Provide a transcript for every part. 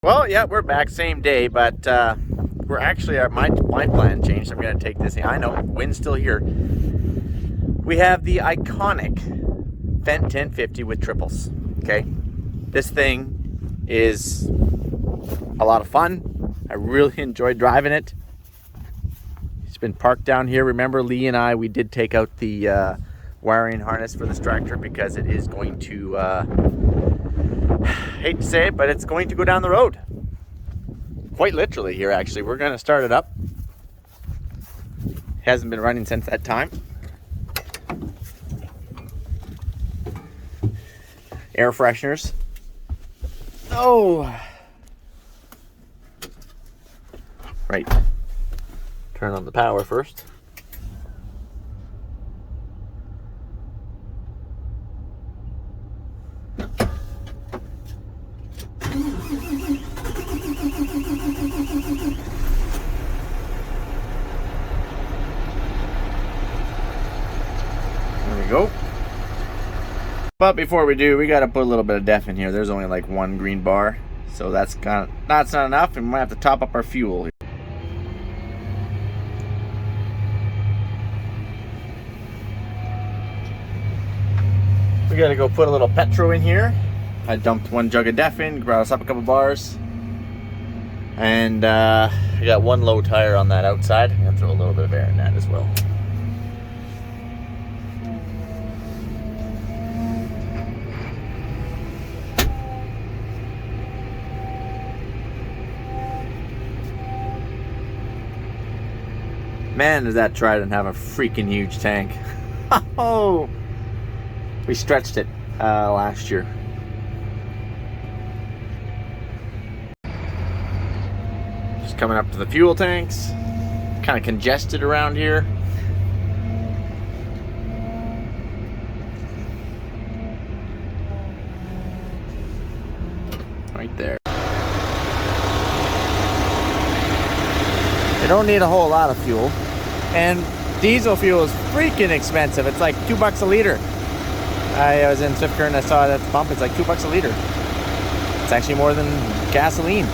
Well, yeah, we're back same day, but we're actually, my plan changed. I'm going to take this thing. I know, wind's still here. We have the iconic Fendt 1050 with triples, okay? This thing is a lot of fun. I really enjoyed driving it. It's been parked down here. Remember, Lee and I, we did take out the wiring harness for this tractor because it is going to, hate to say it, but it's going to go down the road. Quite literally here, actually. We're going to start it up. Hasn't been running since that time. Air fresheners. Oh! Right. Turn on the power first. There we go. But before we do, we got to put a little bit of def in here. There's only like one green bar, so that's not enough, and we might have to top up our fuel. We got to go put a little petro in here. I dumped one jug of def in, brought us up a couple bars, and I got one low tire on that outside. I'm gonna throw a little bit of air in that as well. Man, does that Trident have a freaking huge tank. Oh, we stretched it last year. Just coming up to the fuel tanks. Kind of congested around here. Right there. You don't need a whole lot of fuel. And diesel fuel is freaking expensive. It's like $2 a liter. I was in Swift Current, I saw it at the pump. It's like $2 a liter. It's actually more than gasoline.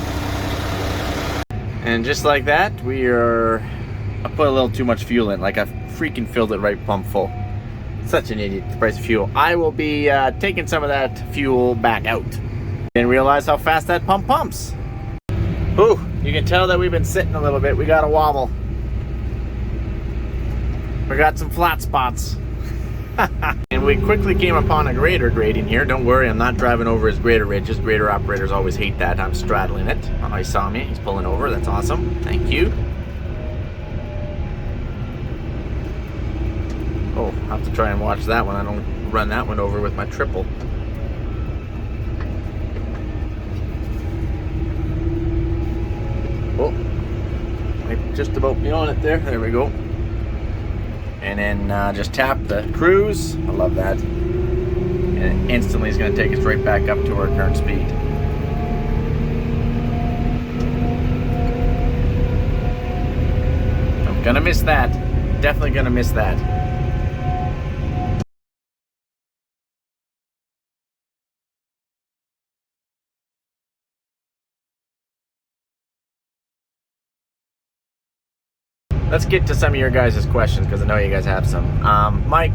And just like that, I put a little too much fuel in. Like I freaking filled it right pump full. Such an idiot, the price of fuel. I will be taking some of that fuel back out. Didn't realize how fast that pump pumps. Ooh, you can tell that we've been sitting a little bit. We got a wobble. We got some flat spots. And we quickly came upon a grader grading here. Don't worry, I'm not driving over his grader ridges. Grader operators always hate that. I'm straddling it. Oh, he saw me. He's pulling over. That's awesome. Thank you. Oh, I'll have to try and watch that one. I don't run that one over with my triple. Oh, might just about be on it there. There we go. And then just tap the cruise. I love that. And it instantly is going to take us right back up to our current speed. I'm going to miss that. Definitely going to miss that. Let's get to some of your guys' questions because I know you guys have some. Mike,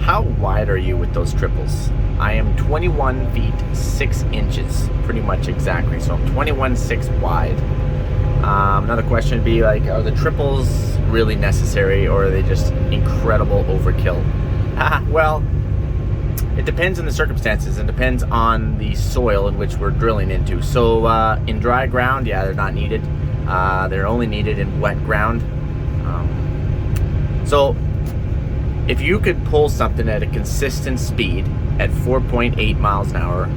how wide are you with those triples? I am 21 feet 6 inches, pretty much exactly. So I'm 21.6 wide. Another question would be like, are the triples really necessary or are they just incredible overkill? Well, it depends on the circumstances and depends on the soil in which we're drilling into. So in dry ground, yeah, they're not needed. They're only needed in wet ground. So if you could pull something at a consistent speed at 4.8 miles an hour,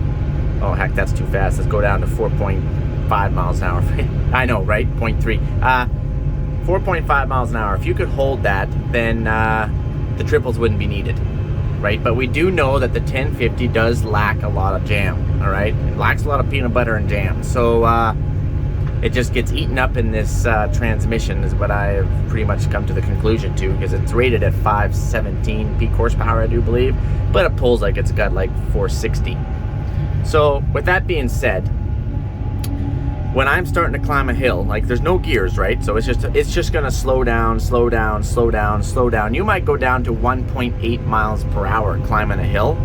oh heck, that's too fast. Let's go down to 4.5 miles an hour. I know, right? 0.3. 4.5 miles an hour. If you could hold that, then the triples wouldn't be needed, right? But we do know that the 1050 does lack a lot of jam, all right? It lacks a lot of peanut butter and jam. So it just gets eaten up in this transmission is what I have pretty much come to the conclusion to, because it's rated at 517 peak horsepower, I do believe, but it pulls like it's got like 460. So with that being said, when I'm starting to climb a hill, like there's no gears, right? So it's just gonna slow down, slow down, slow down, slow down. You might go down to 1.8 miles per hour climbing a hill,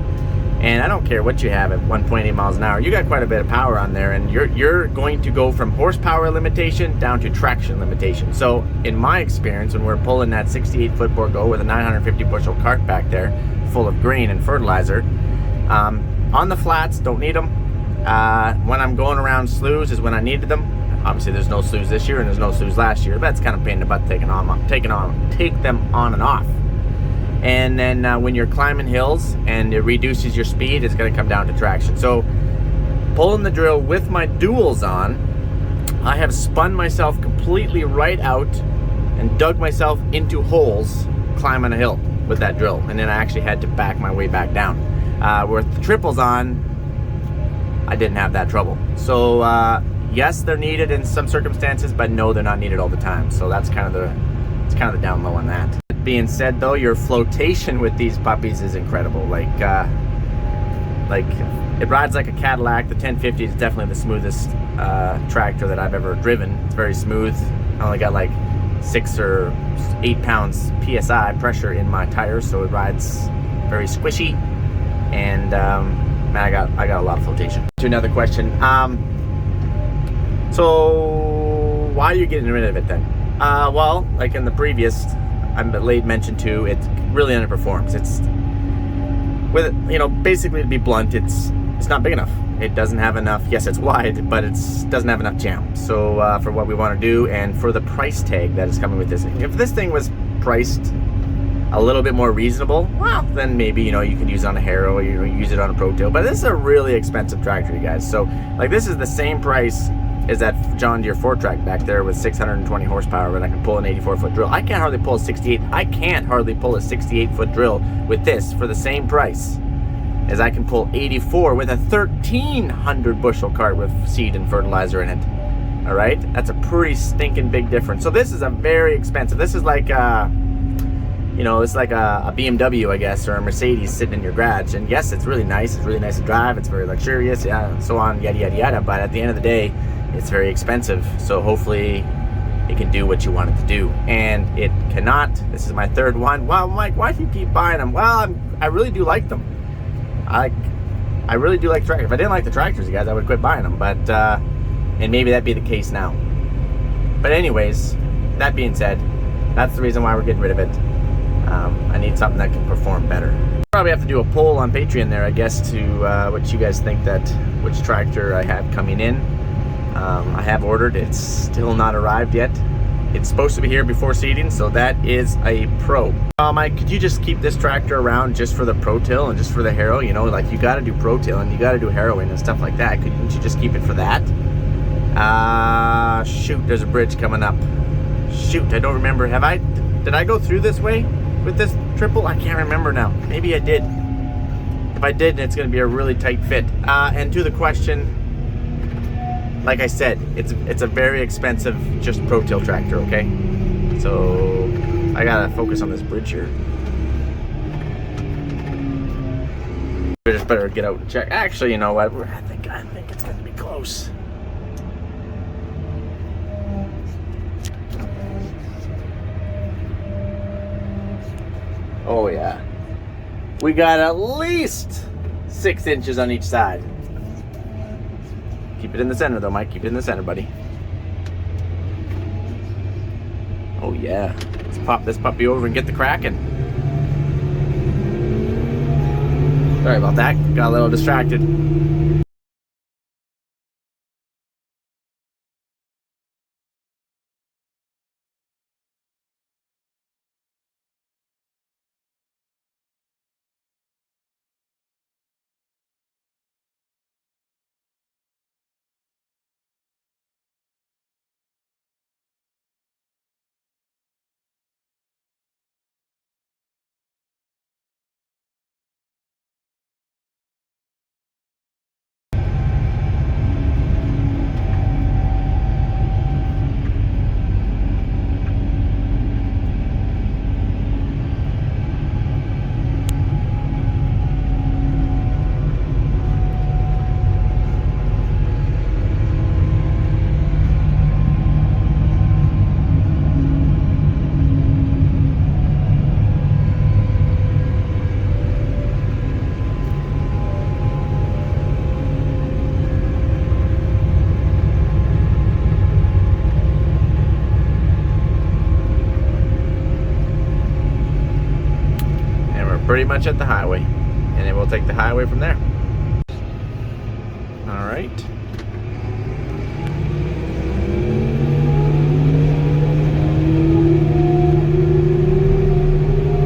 and I don't care what you have at 1.8 miles an hour. You got quite a bit of power on there, and you're going to go from horsepower limitation down to traction limitation. So in my experience, when we're pulling that 68-foot Borgo with a 950 bushel cart back there, full of grain and fertilizer, on the flats, don't need them. When I'm going around sloughs is when I needed them. Obviously, there's no sloughs this year and there's no sloughs last year. That's kind of pain in the butt take them on and off. And then when you're climbing hills and it reduces your speed, it's going to come down to traction. So pulling the drill with my duals on, I have spun myself completely right out and dug myself into holes climbing a hill with that drill. And then I actually had to back my way back down. With the triples on, I didn't have that trouble. So yes, they're needed in some circumstances, but no, they're not needed all the time. So that's kind of the down low on that. That being said, though, your flotation with these puppies is incredible. Like it rides like a Cadillac. The 1050 is definitely the smoothest tractor that I've ever driven. It's very smooth. I only got like 6 or 8 pounds PSI pressure in my tires, so it rides very squishy. And man, I got a lot of flotation. To another question. So why are you getting rid of it then? Well, like in the previous, I mentioned too, it really underperforms. It's basically, to be blunt, it's not big enough. It doesn't have enough. Yes, it's wide, but it doesn't have enough jam. So for what we want to do, and for the price tag that is coming with this, if this thing was priced a little bit more reasonable, well, then maybe you could use it on a Harrow, or use it on a Pro Tail. But this is a really expensive tractor, you guys. So like, this is the same price as that John Deere 4-Track back there with 620 horsepower, but I can pull an 84-foot drill. I can't hardly pull a 68-foot drill with this for the same price as I can pull 84 with a 1,300 bushel cart with seed and fertilizer in it. All right, that's a pretty stinking big difference. So this is a very expensive. This is like it's like a BMW, I guess, or a Mercedes sitting in your garage. And yes, it's really nice. It's really nice to drive. It's very luxurious, yeah, and so on, yada, yada, yada. But at the end of the day, it's very expensive. So hopefully it can do what you want it to do. And it cannot. This is my third one. Well, Mike, why do you keep buying them? Well, I really do like them. I really do like tractors. If I didn't like the tractors, you guys, I would quit buying them. But, and maybe that'd be the case now. But anyways, that being said, that's the reason why we're getting rid of it. I need something that can perform better. Probably have to do a poll on Patreon there, I guess, to what you guys think which tractor I have coming in. I have ordered. It's still not arrived yet. It's supposed to be here before seeding, so that is a Pro. Mike, could you just keep this tractor around just for the Pro Tail and just for the Harrow? Like, you got to do Pro Tail and you got to do harrowing and stuff like that. Couldn't you just keep it for that? Shoot, there's a bridge coming up. Shoot, I don't remember. Did I go through this way with this triple? I can't remember now. Maybe I did. If I did, it's going to be a really tight fit. And to the question, like I said, it's a very expensive just Pro Tail tractor, okay? So I gotta focus on this bridge here. We just better get out and check. Actually, you know what? I think it's gonna be close. Oh yeah, we got at least 6 inches on each side. Keep it in the center though, Mike. Keep it in the center, buddy. Oh yeah. Let's pop this puppy over and get the cracking. Sorry about that. Got a little distracted. pretty much at the highway, and then we'll take the highway from there. All right.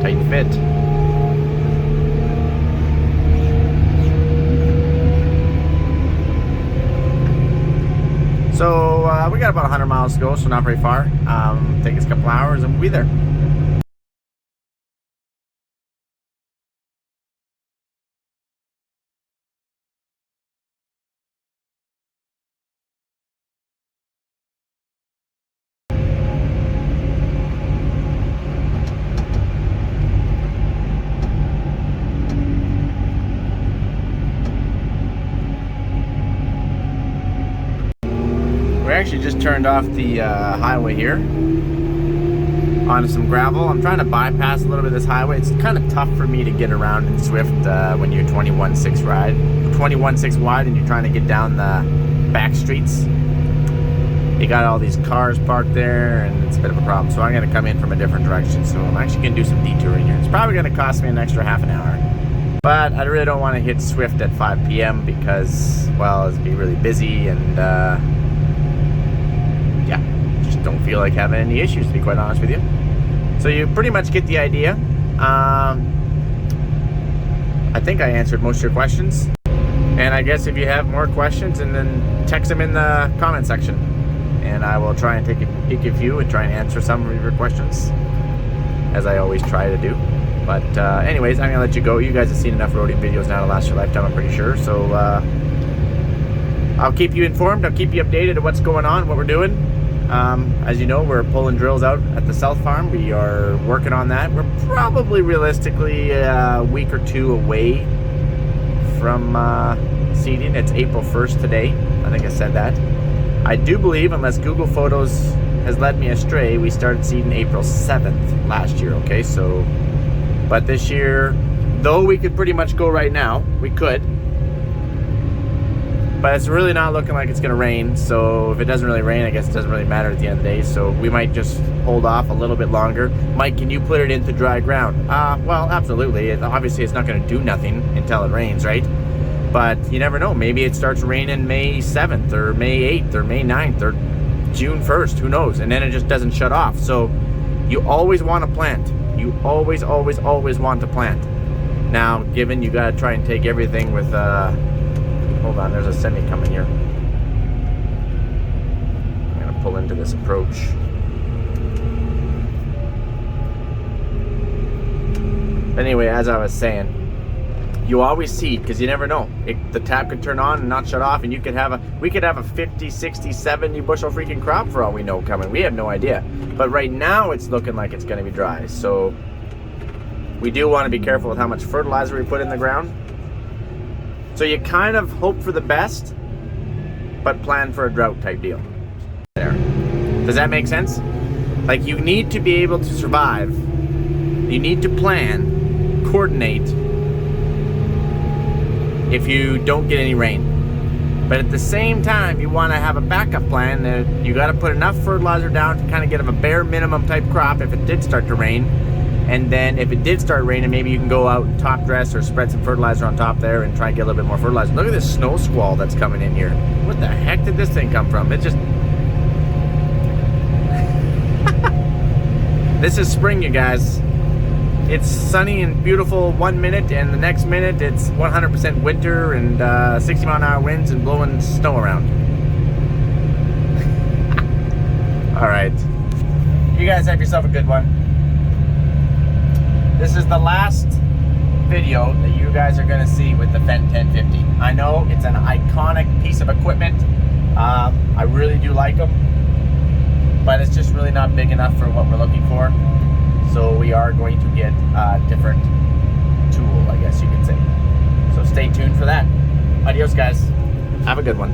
Tight fit. So we got about 100 miles to go, so not very far. Take us a couple hours and we'll be there. We actually just turned off the highway here onto some gravel. I'm trying to bypass a little bit of this highway. It's kind of tough for me to get around in Swift when you're 21.6 wide and you're trying to get down the back streets. You got all these cars parked there and it's a bit of a problem. So I'm going to come in from a different direction. So I'm actually going to do some detouring here. It's probably going to cost me an extra half an hour. But I really don't want to hit Swift at 5 p.m. because, well, it'll be really busy and yeah, just don't feel like having any issues, to be quite honest with you. So you pretty much get the idea. I think I answered most of your questions. And I guess if you have more questions, and then text them in the comment section. And I will try and take a peek at you and try and answer some of your questions, as I always try to do. But anyways, I'm going to let you go. You guys have seen enough roading videos now to last your lifetime, I'm pretty sure. So I'll keep you informed. I'll keep you updated of what's going on, what we're doing. As you know, we're pulling drills out at the South Farm. We are working on that. We're probably realistically a week or two away from seeding. It's April 1st today. I think I said that. I do believe, unless Google Photos has led me astray, we started seeding April 7th last year, okay? So, but this year, though we could pretty much go right now, we could. But it's really not looking like it's going to rain, so if it doesn't really rain, I guess it doesn't really matter at the end of the day, so we might just hold off a little bit longer. Mike, can you put it into dry ground? Well, absolutely. Obviously, it's not going to do nothing until it rains, right? But you never know. Maybe it starts raining May 7th or May 8th or May 9th or June 1st. Who knows? And then it just doesn't shut off. So you always want to plant. You always, always, always want to plant. Now, given you got to try and take everything with... hold on, there's a semi coming here. I'm going to pull into this approach. Anyway, as I was saying, you always seed because you never know. The tap could turn on and not shut off, and we could have a 50, 60, 70 bushel freaking crop for all we know coming. We have no idea. But right now it's looking like it's going to be dry. So we do want to be careful with how much fertilizer we put in the ground. So you kind of hope for the best, but plan for a drought type deal. There. Does that make sense? Like, you need to be able to survive. You need to plan, coordinate, if you don't get any rain. But at the same time, you want to have a backup plan that you got to put enough fertilizer down to kind of get a bare minimum type crop if it did start to rain. And then if it did start raining, maybe you can go out and top dress or spread some fertilizer on top there and try and get a little bit more fertilizer. Look at this snow squall that's coming in here. What the heck did this thing come from? It just... This is spring, you guys. It's sunny and beautiful 1 minute, and the next minute it's 100% winter and 60-mile-an-hour winds and blowing snow around. All right. You guys have yourself a good one. This is the last video that you guys are going to see with the Fendt 1050. I know it's an iconic piece of equipment. I really do like them, but it's just really not big enough for what we're looking for. So we are going to get a different tool, I guess you could say. So stay tuned for that. Adios, guys. Have a good one.